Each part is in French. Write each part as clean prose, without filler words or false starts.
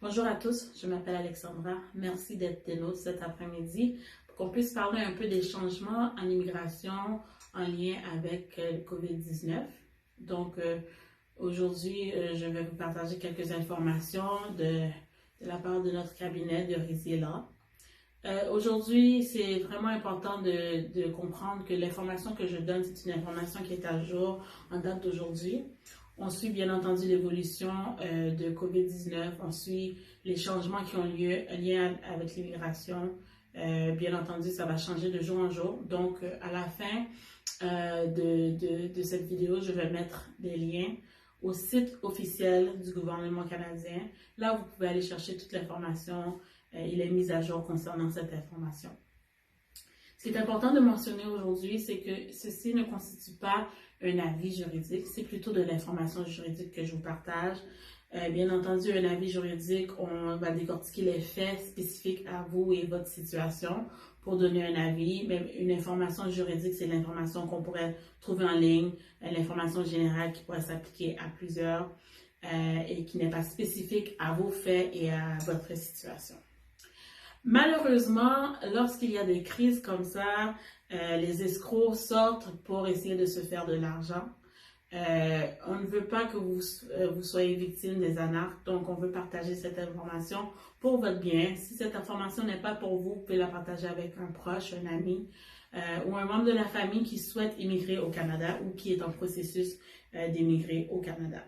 Bonjour à tous, je m'appelle Alexandra. Merci d'être des nôtres cet après-midi pour qu'on puisse parler un peu des changements en immigration en lien avec le COVID-19. Donc, aujourd'hui, je vais vous partager quelques informations de la part de notre cabinet de Rizila. Aujourd'hui, c'est vraiment important de comprendre que l'information que je donne, c'est une information qui est à jour en date d'aujourd'hui. On suit bien entendu l'évolution de COVID-19, on suit les changements qui ont lieu en lien avec l'immigration. Bien entendu, ça va changer de jour en jour. Donc, à la fin de cette vidéo, je vais mettre des liens au site officiel du gouvernement canadien. Là, vous pouvez aller chercher toute l'information et les mises à jour concernant cette information. Ce qui est important de mentionner aujourd'hui, c'est que ceci ne constitue pas un avis juridique, c'est plutôt de l'information juridique que je vous partage. Bien entendu, un avis juridique, on va décortiquer les faits spécifiques à vous et votre situation pour donner un avis. Mais une information juridique, c'est l'information qu'on pourrait trouver en ligne, l'information générale qui pourrait s'appliquer à plusieurs et qui n'est pas spécifique à vos faits et à votre situation. Malheureusement, lorsqu'il y a des crises comme ça, les escrocs sortent pour essayer de se faire de l'argent. On ne veut pas que vous soyez victime des anarques, donc on veut partager cette information pour votre bien. Si cette information n'est pas pour vous, vous pouvez la partager avec un proche, un ami ou un membre de la famille qui souhaite immigrer au Canada ou qui est en processus d'immigrer au Canada.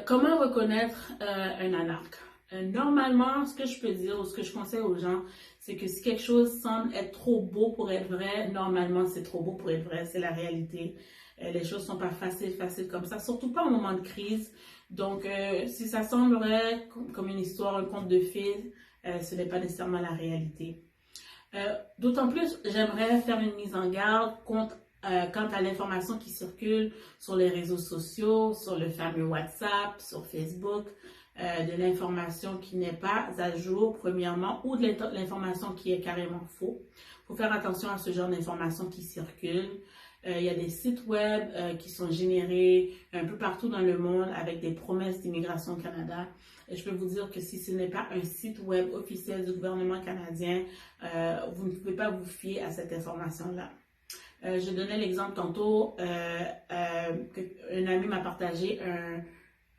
Comment reconnaître un anarque? Normalement, ce que je peux dire ou ce que je conseille aux gens, c'est que si quelque chose semble être trop beau pour être vrai, normalement c'est trop beau pour être vrai, c'est la réalité. Les choses ne sont pas faciles comme ça, surtout pas au moment de crise. Donc, si ça semblerait comme une histoire, un conte de fées, ce n'est pas nécessairement la réalité. D'autant plus, j'aimerais faire une mise en garde quant à l'information qui circule sur les réseaux sociaux, sur le fameux WhatsApp, sur Facebook, de l'information qui n'est pas à jour, premièrement, ou de l'information qui est carrément faux. Il faut faire attention à ce genre d'informations qui circulent. Il y a des sites web qui sont générés un peu partout dans le monde avec des promesses d'immigration au Canada. Et je peux vous dire que si ce n'est pas un site web officiel du gouvernement canadien, vous ne pouvez pas vous fier à cette information-là. Je donnais l'exemple tantôt qu'un ami m'a partagé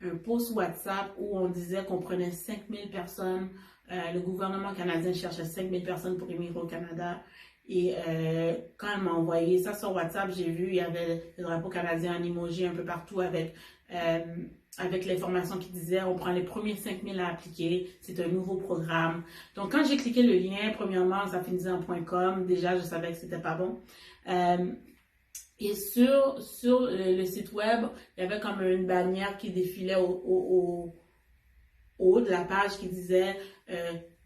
un post WhatsApp où on disait qu'on prenait 5000 personnes, le gouvernement canadien cherchait 5000 personnes pour immigrer au Canada. Et quand elle m'a envoyé ça sur WhatsApp, j'ai vu, il y avait le drapeau canadien en emoji un peu partout avec l'information qui disait on prend les premiers 5000 à appliquer, c'est un nouveau programme. Donc quand j'ai cliqué le lien, premièrement, ça finissait en .com, déjà je savais que c'était pas bon. Et sur le site web, il y avait comme une bannière qui défilait au haut de la page qui disait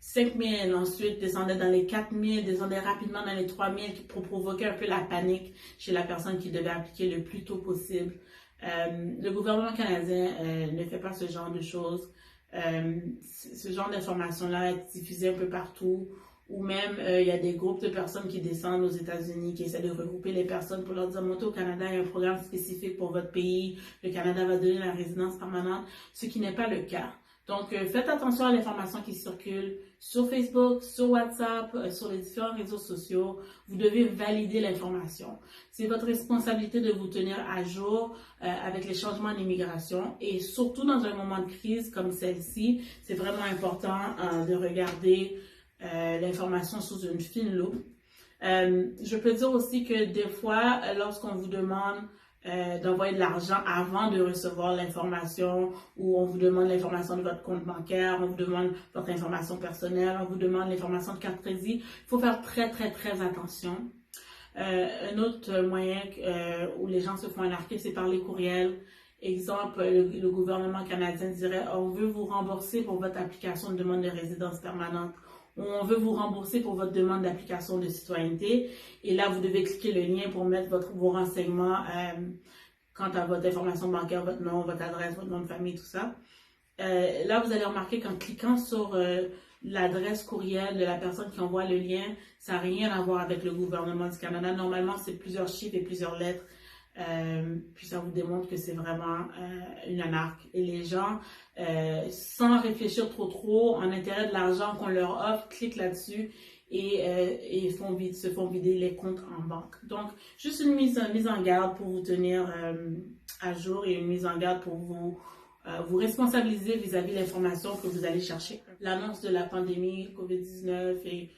5000, ensuite descendait dans les 4000, descendait rapidement dans les 3000 pour provoquer un peu la panique chez la personne qui devait appliquer le plus tôt possible. Le gouvernement canadien ne fait pas ce genre de choses. Ce genre d'informations-là est diffusée un peu partout. Ou même, il y a des groupes de personnes qui descendent aux États-Unis, qui essaient de regrouper les personnes pour leur dire, montez au Canada, il y a un programme spécifique pour votre pays, le Canada va donner la résidence permanente, ce qui n'est pas le cas. Donc, faites attention à l'information qui circule sur Facebook, sur WhatsApp, sur les différents réseaux sociaux. Vous devez valider l'information. C'est votre responsabilité de vous tenir à jour avec les changements en immigration et surtout dans un moment de crise comme celle-ci, c'est vraiment important de regarder l'information sous une fine loupe. Je peux dire aussi que des fois, lorsqu'on vous demande d'envoyer de l'argent avant de recevoir l'information ou on vous demande l'information de votre compte bancaire, on vous demande votre information personnelle, on vous demande l'information de carte crédit, il faut faire très attention. Un autre moyen où les gens se font arnaquer, c'est par les courriels. Exemple, le gouvernement canadien dirait on veut vous rembourser pour votre application de demande de résidence permanente. On veut vous rembourser pour votre demande d'application de citoyenneté. Et là, vous devez cliquer le lien pour mettre vos renseignements quant à votre information bancaire, votre nom, votre adresse, votre nom de famille, tout ça. Là, vous allez remarquer qu'en cliquant sur l'adresse courriel de la personne qui envoie le lien, ça n'a rien à voir avec le gouvernement du Canada. Normalement, c'est plusieurs chiffres et plusieurs lettres. Puis ça vous démontre que c'est vraiment une anarque. Et les gens, sans réfléchir trop, en intérêt de l'argent qu'on leur offre, cliquent là-dessus et se font vider les comptes en banque. Donc, juste une mise en garde pour vous tenir à jour et une mise en garde pour vous responsabiliser vis-à-vis de l'information que vous allez chercher. L'annonce de la pandémie COVID-19 et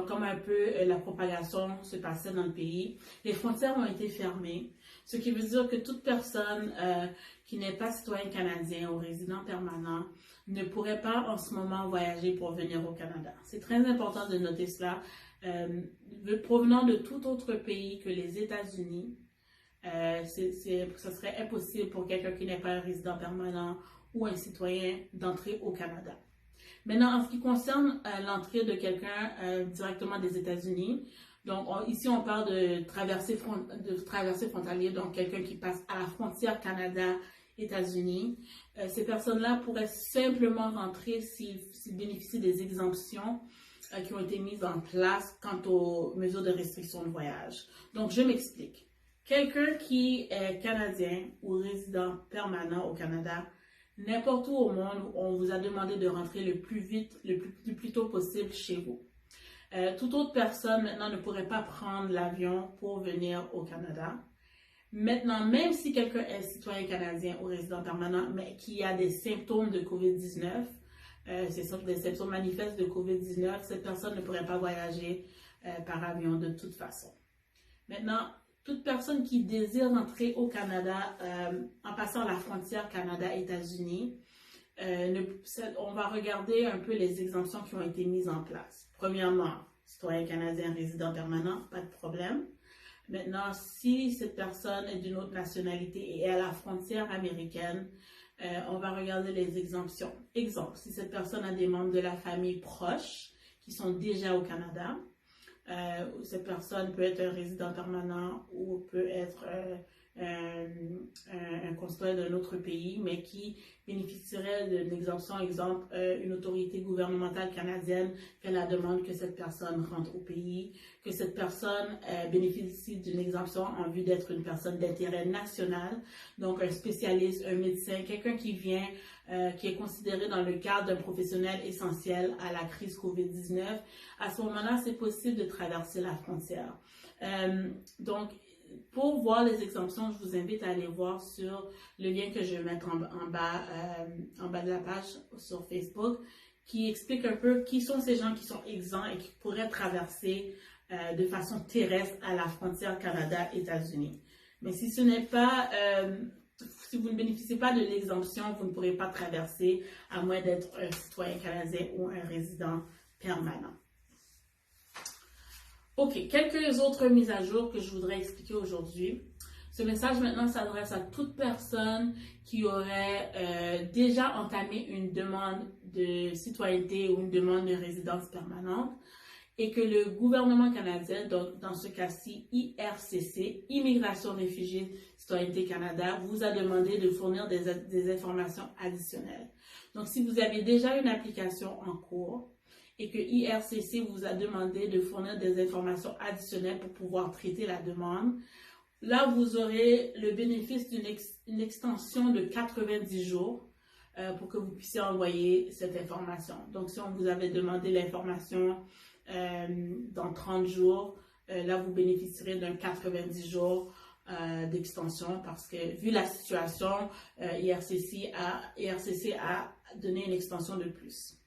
comme un peu la propagation se passait dans le pays, les frontières ont été fermées, ce qui veut dire que toute personne qui n'est pas citoyen canadien ou résident permanent ne pourrait pas en ce moment voyager pour venir au Canada. C'est très important de noter cela. Provenant de tout autre pays que les États-Unis, ça serait impossible pour quelqu'un qui n'est pas un résident permanent ou un citoyen d'entrer au Canada. Maintenant, en ce qui concerne l'entrée de quelqu'un directement des États-Unis, donc ici on parle de traversée frontalière, donc quelqu'un qui passe à la frontière Canada-États-Unis. Ces personnes-là pourraient simplement rentrer s'ils bénéficient des exemptions qui ont été mises en place quant aux mesures de restriction de voyage. Donc, je m'explique. Quelqu'un qui est Canadien ou résident permanent au Canada, n'importe où au monde, on vous a demandé de rentrer le plus tôt possible chez vous. Toute autre personne maintenant ne pourrait pas prendre l'avion pour venir au Canada. Maintenant, même si quelqu'un est citoyen canadien ou résident permanent, mais qui a des symptômes de COVID-19, des symptômes manifestes de COVID-19, cette personne ne pourrait pas voyager par avion de toute façon. Maintenant, toute personne qui désire entrer au Canada en passant la frontière Canada-États-Unis, on va regarder un peu les exemptions qui ont été mises en place. Premièrement, citoyen canadien résident permanent, pas de problème. Maintenant, si cette personne est d'une autre nationalité et est à la frontière américaine, on va regarder les exemptions. Exemple, si cette personne a des membres de la famille proches qui sont déjà au Canada, cette personne peut être un résident permanent ou peut être un concitoyen d'un autre pays, mais qui bénéficierait d'une exemption, exemple, une autorité gouvernementale canadienne fait la demande que cette personne rentre au pays, que cette personne bénéficie d'une exemption en vue d'être une personne d'intérêt national, donc un spécialiste, un médecin, quelqu'un qui vient, qui est considéré dans le cadre d'un professionnel essentiel à la crise COVID-19. À ce moment-là, c'est possible de traverser la frontière. Donc, pour voir les exemptions, je vous invite à aller voir sur le lien que je vais mettre en bas de la page sur Facebook, qui explique un peu qui sont ces gens qui sont exempts et qui pourraient traverser de façon terrestre à la frontière Canada-États-Unis. Mais si ce n'est pas, si vous ne bénéficiez pas de l'exemption, vous ne pourrez pas traverser à moins d'être un citoyen canadien ou un résident permanent. Ok, quelques autres mises à jour que je voudrais expliquer aujourd'hui. Ce message maintenant s'adresse à toute personne qui aurait déjà entamé une demande de citoyenneté ou une demande de résidence permanente et que le gouvernement canadien, donc dans ce cas-ci IRCC, Immigration, Réfugiés, Citoyenneté Canada, vous a demandé de fournir des informations additionnelles. Donc si vous avez déjà une application en cours, et que IRCC vous a demandé de fournir des informations additionnelles pour pouvoir traiter la demande, là, vous aurez le bénéfice d'une extension de 90 jours pour que vous puissiez envoyer cette information. Donc, si on vous avait demandé l'information dans 30 jours, là, vous bénéficierez d'un 90 jours d'extension parce que, vu la situation, IRCC a donné une extension de plus.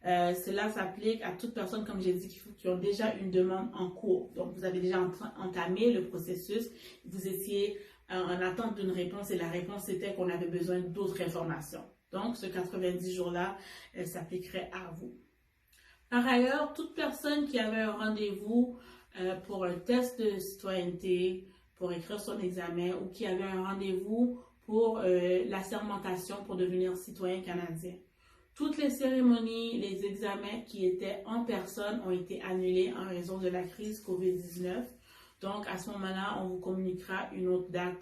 Cela s'applique à toute personne, comme j'ai dit, qui ont déjà une demande en cours. Donc, vous avez déjà entamé le processus, vous étiez en attente d'une réponse et la réponse était qu'on avait besoin d'autres informations. Donc, ce 90 jours-là, elle s'appliquerait à vous. Par ailleurs, toute personne qui avait un rendez-vous pour un test de citoyenneté, pour écrire son examen ou qui avait un rendez-vous pour l'assermentation pour devenir citoyen canadien, toutes les cérémonies, les examens qui étaient en personne ont été annulés en raison de la crise COVID-19. Donc, à ce moment-là, on vous communiquera une autre date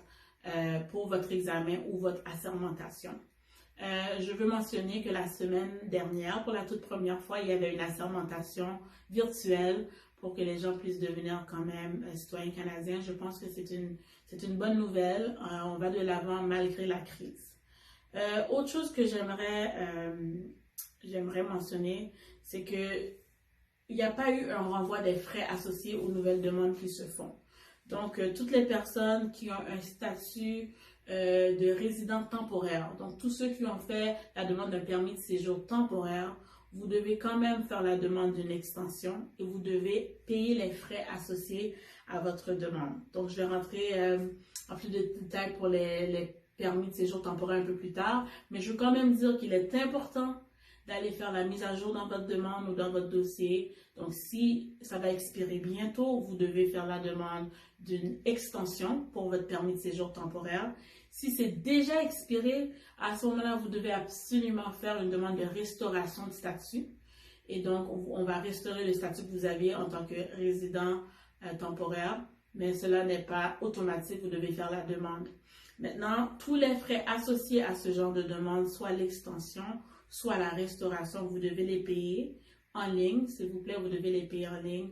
pour votre examen ou votre assermentation. Je veux mentionner que la semaine dernière, pour la toute première fois, il y avait une assermentation virtuelle pour que les gens puissent devenir quand même citoyens canadiens. Je pense que c'est une bonne nouvelle. On va de l'avant malgré la crise. Autre chose que j'aimerais mentionner, c'est que il n'y a pas eu un renvoi des frais associés aux nouvelles demandes qui se font. Donc, toutes les personnes qui ont un statut de résident temporaire, donc tous ceux qui ont fait la demande d'un permis de séjour temporaire, vous devez quand même faire la demande d'une extension et vous devez payer les frais associés à votre demande. Donc, je vais rentrer en plus de détails pour les permis de séjour temporaire un peu plus tard, mais je veux quand même dire qu'il est important d'aller faire la mise à jour dans votre demande ou dans votre dossier. Donc, si ça va expirer bientôt, vous devez faire la demande d'une extension pour votre permis de séjour temporaire. Si c'est déjà expiré, à ce moment-là, vous devez absolument faire une demande de restauration de statut. Et donc, on va restaurer le statut que vous aviez en tant que résident temporaire, mais cela n'est pas automatique, vous devez faire la demande. Maintenant, tous les frais associés à ce genre de demande, soit l'extension, soit la restauration, vous devez les payer en ligne. S'il vous plaît, vous devez les payer en ligne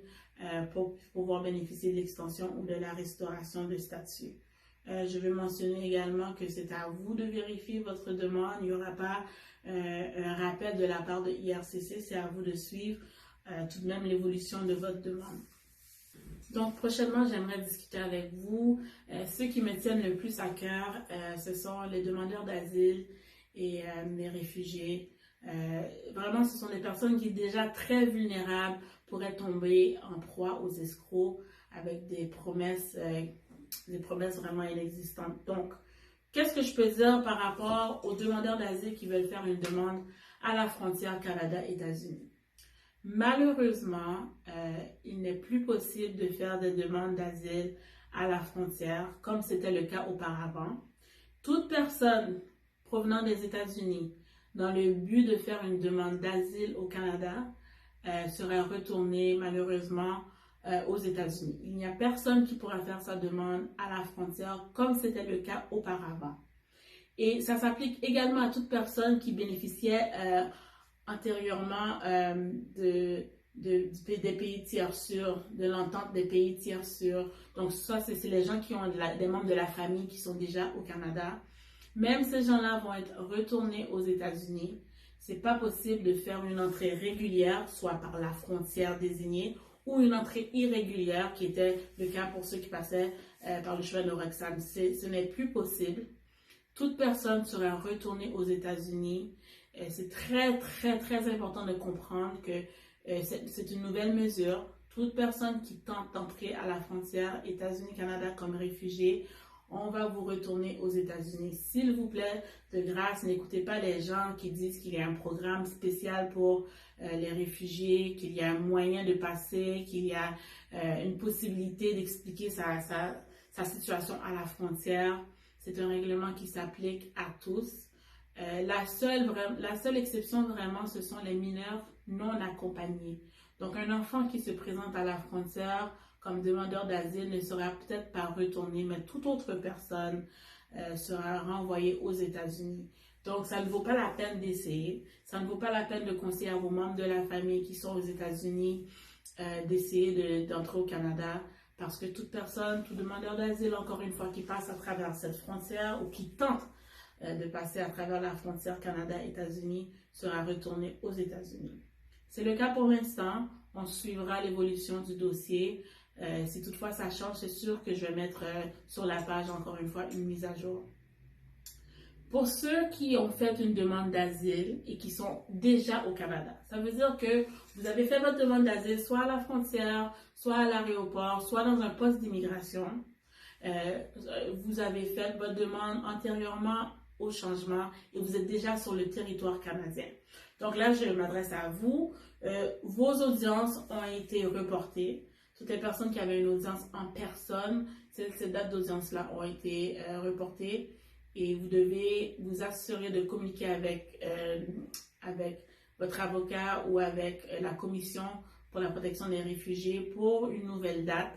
pour pouvoir bénéficier de l'extension ou de la restauration de statut. Je vais mentionner également que c'est à vous de vérifier votre demande. Il n'y aura pas un rappel de la part de IRCC. C'est à vous de suivre tout de même l'évolution de votre demande. Donc, prochainement, j'aimerais discuter avec vous. Ceux qui me tiennent le plus à cœur, ce sont les demandeurs d'asile et les réfugiés. Vraiment, ce sont des personnes qui, déjà très vulnérables, pourraient tomber en proie aux escrocs avec des promesses vraiment inexistantes. Donc, qu'est-ce que je peux dire par rapport aux demandeurs d'asile qui veulent faire une demande à la frontière Canada-États-Unis? Malheureusement, il n'est plus possible de faire des demandes d'asile à la frontière comme c'était le cas auparavant. Toute personne provenant des États-Unis dans le but de faire une demande d'asile au Canada serait retournée malheureusement aux États-Unis. Il n'y a personne qui pourra faire sa demande à la frontière comme c'était le cas auparavant. Et ça s'applique également à toute personne qui bénéficiait antérieurement des pays tiers sûrs, de l'entente des pays tiers sûrs. Donc ça, c'est les gens qui ont des membres de la famille qui sont déjà au Canada. Même ces gens-là vont être retournés aux États-Unis. C'est pas possible de faire une entrée régulière, soit par la frontière désignée, ou une entrée irrégulière, qui était le cas pour ceux qui passaient par le chemin de Roxham. Ce n'est plus possible. Toute personne sera retournée aux États-Unis. C'est très, très, très important de comprendre que c'est une nouvelle mesure. Toute personne qui tente d'entrer à la frontière États-Unis-Canada comme réfugié, on va vous retourner aux États-Unis. S'il vous plaît, de grâce, n'écoutez pas les gens qui disent qu'il y a un programme spécial pour les réfugiés, qu'il y a un moyen de passer, qu'il y a une possibilité d'expliquer sa situation à la frontière. C'est un règlement qui s'applique à tous. La seule exception vraiment, ce sont les mineurs non accompagnés. Donc, un enfant qui se présente à la frontière comme demandeur d'asile ne sera peut-être pas retourné, mais toute autre personne sera renvoyée aux États-Unis. Donc, ça ne vaut pas la peine d'essayer. Ça ne vaut pas la peine de conseiller à vos membres de la famille qui sont aux États-Unis d'essayer d'entrer au Canada. Parce que toute personne, tout demandeur d'asile, encore une fois, qui passe à travers cette frontière ou qui tente de passer à travers la frontière Canada-États-Unis sera retourné aux États-Unis. C'est le cas pour l'instant. On suivra l'évolution du dossier. Si toutefois ça change, c'est sûr que je vais mettre sur la page, encore une fois, une mise à jour. Pour ceux qui ont fait une demande d'asile et qui sont déjà au Canada, ça veut dire que vous avez fait votre demande d'asile soit à la frontière, soit à l'aéroport, soit dans un poste d'immigration. Vous avez fait votre demande antérieurement au changement et vous êtes déjà sur le territoire canadien. Donc là, je m'adresse à vous. Vos audiences ont été reportées. Toutes les personnes qui avaient une audience en personne, ces dates d'audience-là ont été reportées. Et vous devez vous assurer de communiquer avec votre avocat ou avec la Commission pour la protection des réfugiés pour une nouvelle date.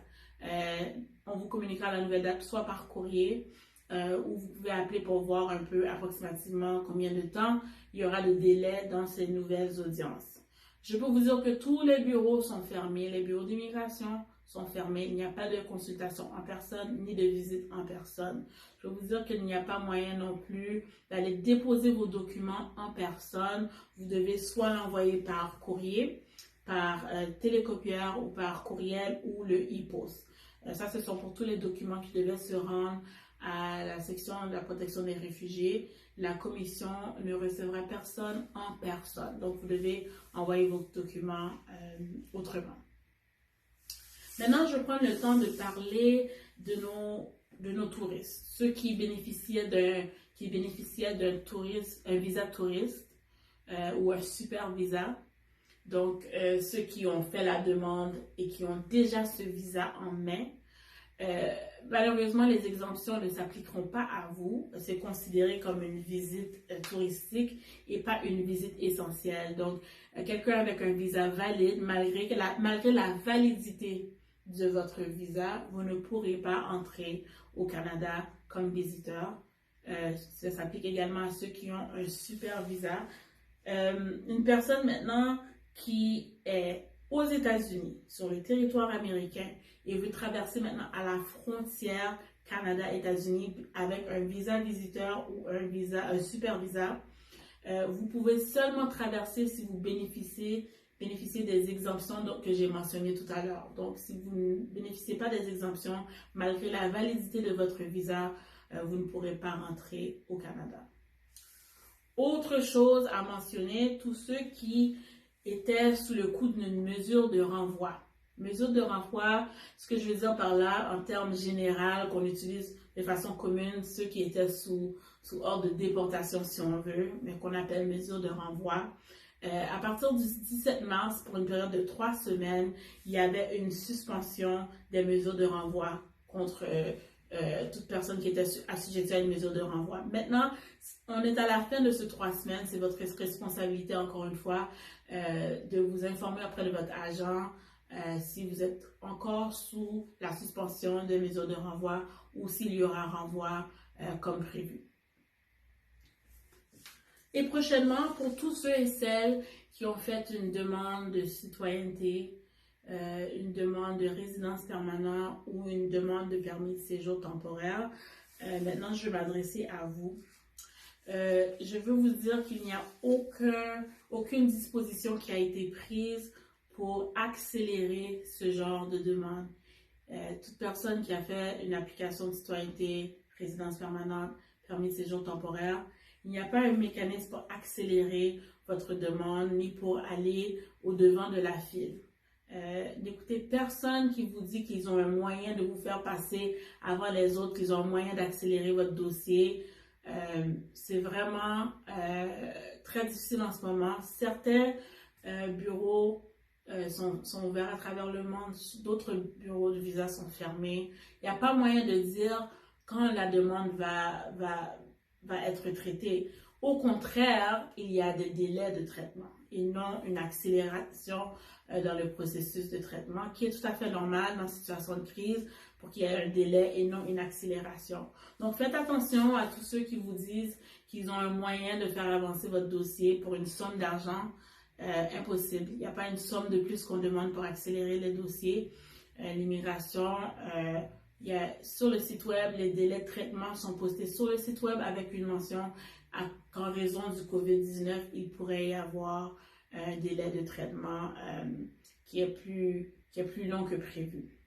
On vous communiquera la nouvelle date soit par courrier ou vous pouvez appeler pour voir un peu approximativement combien de temps il y aura de délai dans ces nouvelles audiences. Je peux vous dire que tous les bureaux sont fermés, les bureaux d'immigration sont fermés, il n'y a pas de consultation en personne ni de visite en personne. Je peux vous dire qu'il n'y a pas moyen non plus d'aller déposer vos documents en personne. Vous devez soit l'envoyer par courrier, par télécopieur ou par courriel ou le e-post. Ça, ce sont pour tous les documents qui devaient se rendre à la section de la protection des réfugiés. La commission ne recevra personne en personne. Donc, vous devez envoyer vos documents autrement. Maintenant, je prends le temps de parler de nos touristes, ceux qui bénéficiaient d'un visa touriste ou un super visa. Donc, ceux qui ont fait la demande et qui ont déjà ce visa en main. Malheureusement, les exemptions ne s'appliqueront pas à vous. C'est considéré comme une visite touristique et pas une visite essentielle. Donc, quelqu'un avec un visa valide, malgré la validité de votre visa, vous ne pourrez pas entrer au Canada comme visiteur. Ça s'applique également à ceux qui ont un super visa. Une personne maintenant qui est aux États-Unis, sur le territoire américain, et veut traverser maintenant à la frontière Canada-États-Unis avec un visa visiteur ou un super visa, vous pouvez seulement traverser si vous bénéficiez des exemptions que j'ai mentionnées tout à l'heure. Donc, si vous ne bénéficiez pas des exemptions, malgré la validité de votre visa, vous ne pourrez pas rentrer au Canada. Autre chose à mentionner, tous ceux qui étaient sous le coup d'une mesure de renvoi. Mesure de renvoi, ce que je veux dire par là, en termes généraux, qu'on utilise de façon commune, ceux qui étaient sous ordre de déportation, si on veut, mais qu'on appelle mesure de renvoi. À partir du 17 mars, pour une période de 3 semaines, il y avait une suspension des mesures de renvoi contre toute personne qui était assujettie à une mesure de renvoi. Maintenant, on est à la fin de ces 3 semaines. C'est votre responsabilité, encore une fois, de vous informer auprès de votre agent si vous êtes encore sous la suspension des mesures de renvoi ou s'il y aura renvoi comme prévu. Et prochainement, pour tous ceux et celles qui ont fait une demande de citoyenneté, une demande de résidence permanente ou une demande de permis de séjour temporaire, maintenant je vais m'adresser à vous. Je veux vous dire qu'il n'y a aucune disposition qui a été prise pour accélérer ce genre de demande. Toute personne qui a fait une application de citoyenneté, résidence permanente, permis de séjour temporaire, il n'y a pas un mécanisme pour accélérer votre demande ni pour aller au-devant de la file. N'écoutez personne qui vous dit qu'ils ont un moyen de vous faire passer avant les autres, qu'ils ont un moyen d'accélérer votre dossier. C'est vraiment très difficile en ce moment. Certains bureaux sont ouverts à travers le monde, d'autres bureaux de visa sont fermés. Il n'y a pas moyen de dire quand la demande va être traitée. Au contraire, il y a des délais de traitement et non une accélération dans le processus de traitement qui est tout à fait normal dans une situation de crise pour qu'il y ait un délai et non une accélération. Donc, faites attention à tous ceux qui vous disent qu'ils ont un moyen de faire avancer votre dossier pour une somme d'argent. Impossible. Il n'y a pas une somme de plus qu'on demande pour accélérer les dossiers. L'immigration, sur le site web, les délais de traitement sont postés sur le site web avec une mention qu'en raison du COVID-19, il pourrait y avoir un délai de traitement qui est plus long que prévu.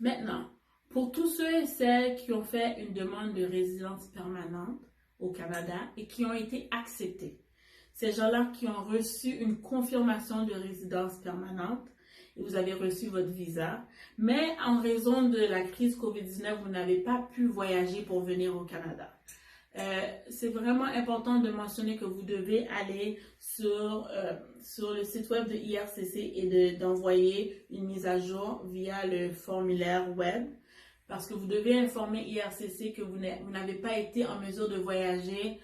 Maintenant, pour tous ceux et celles qui ont fait une demande de résidence permanente au Canada et qui ont été acceptés, ces gens-là qui ont reçu une confirmation de résidence permanente, et vous avez reçu votre visa, mais en raison de la crise COVID-19, vous n'avez pas pu voyager pour venir au Canada. C'est vraiment important de mentionner que vous devez aller sur le site web de IRCC et d'envoyer une mise à jour via le formulaire web, parce que vous devez informer IRCC que vous n'avez pas été en mesure de voyager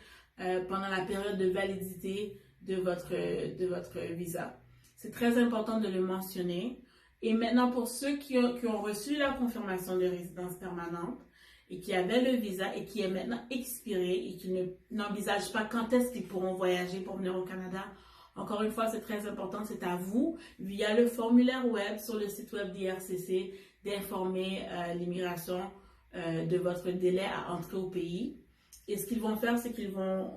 pendant la période de validité de votre visa. C'est très important de le mentionner. Et maintenant, pour ceux qui ont reçu la confirmation de résidence permanente et qui avaient le visa et qui est maintenant expiré et qui n'envisagent pas quand est-ce qu'ils pourront voyager pour venir au Canada, Encore une fois, c'est très important, c'est à vous, via le formulaire web sur le site web d'IRCC, d'informer l'immigration de votre délai à entrer au pays. Et ce qu'ils vont faire, c'est qu'ils vont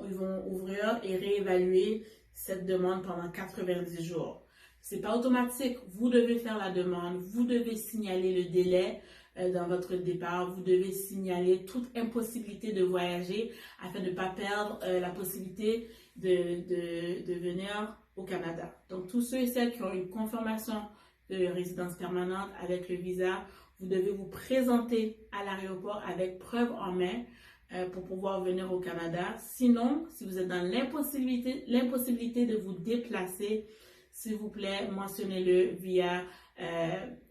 ouvrir et réévaluer cette demande pendant 90 jours. C'est pas automatique. Vous devez faire la demande, vous devez signaler le délai dans votre départ, vous devez signaler toute impossibilité de voyager afin de ne pas perdre la possibilité de venir au Canada. Donc, tous ceux et celles qui ont une confirmation de résidence permanente avec le visa, vous devez vous présenter à l'aéroport avec preuve en main pour pouvoir venir au Canada. Sinon, si vous êtes dans l'impossibilité de vous déplacer, s'il vous plaît, mentionnez-le via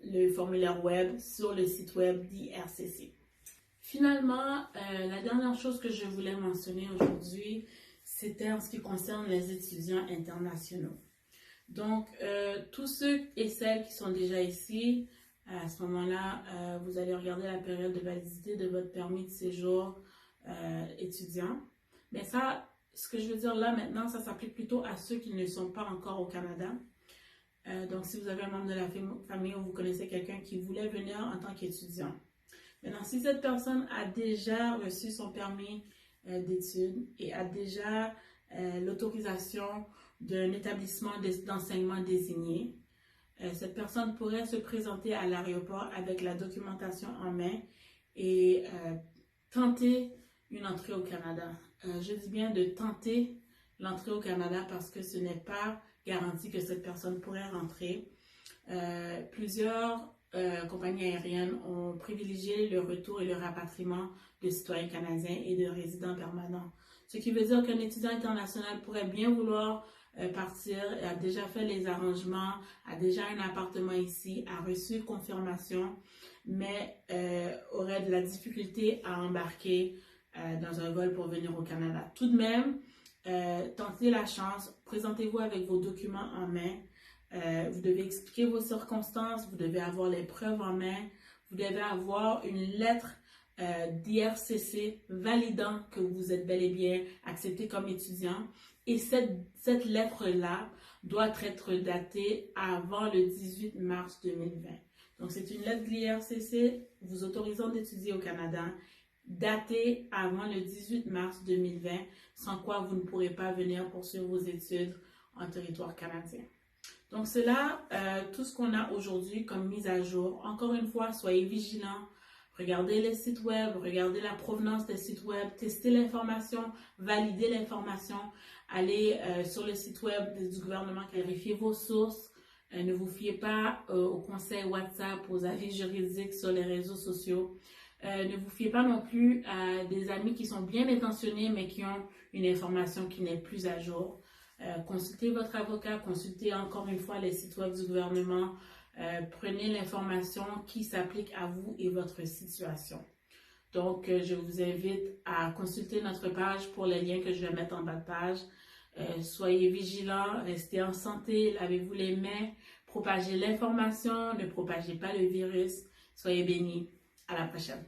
le formulaire web sur le site web d'IRCC. Finalement, la dernière chose que je voulais mentionner aujourd'hui, c'était en ce qui concerne les étudiants internationaux. Donc, tous ceux et celles qui sont déjà ici, à ce moment-là, vous allez regarder la période de validité de votre permis de séjour étudiant. Mais ça, ce que je veux dire là maintenant, ça s'applique plutôt à ceux qui ne sont pas encore au Canada. Donc, si vous avez un membre de la famille ou vous connaissez quelqu'un qui voulait venir en tant qu'étudiant. Maintenant, si cette personne a déjà reçu son permis d'études et a déjà l'autorisation d'un établissement d'enseignement désigné, cette personne pourrait se présenter à l'aéroport avec la documentation en main et tenter une entrée au Canada. Je dis bien de tenter l'entrée au Canada parce que ce n'est pas garanti que cette personne pourrait rentrer. Plusieurs compagnies aériennes ont privilégié le retour et le rapatriement de citoyens canadiens et de résidents permanents. Ce qui veut dire qu'un étudiant international pourrait bien vouloir partir, a déjà fait les arrangements, a déjà un appartement ici, a reçu confirmation, mais aurait de la difficulté à embarquer dans un vol pour venir au Canada. Tout de même, tentez la chance, présentez-vous avec vos documents en main. Vous devez expliquer vos circonstances, vous devez avoir les preuves en main, vous devez avoir une lettre d'IRCC validant que vous êtes bel et bien accepté comme étudiant. Et cette lettre-là doit être datée avant le 18 mars 2020. Donc, c'est une lettre de l'IRCC vous autorisant d'étudier au Canada, datée avant le 18 mars 2020, sans quoi vous ne pourrez pas venir poursuivre vos études en territoire canadien. Donc, c'est là tout ce qu'on a aujourd'hui comme mise à jour. Encore une fois, soyez vigilants. Regardez les sites web, regardez la provenance des sites web, testez l'information, validez l'information, allez sur le site web du gouvernement, vérifiez vos sources, ne vous fiez pas aux conseils WhatsApp, aux avis juridiques sur les réseaux sociaux, ne vous fiez pas non plus à des amis qui sont bien intentionnés mais qui ont une information qui n'est plus à jour. Consultez votre avocat, consultez encore une fois les sites web du gouvernement, prenez l'information qui s'applique à vous et votre situation. Donc, je vous invite à consulter notre page pour les liens que je vais mettre en bas de page. Soyez vigilants, restez en santé, lavez-vous les mains, propagez l'information, ne propagez pas le virus. Soyez bénis. À la prochaine.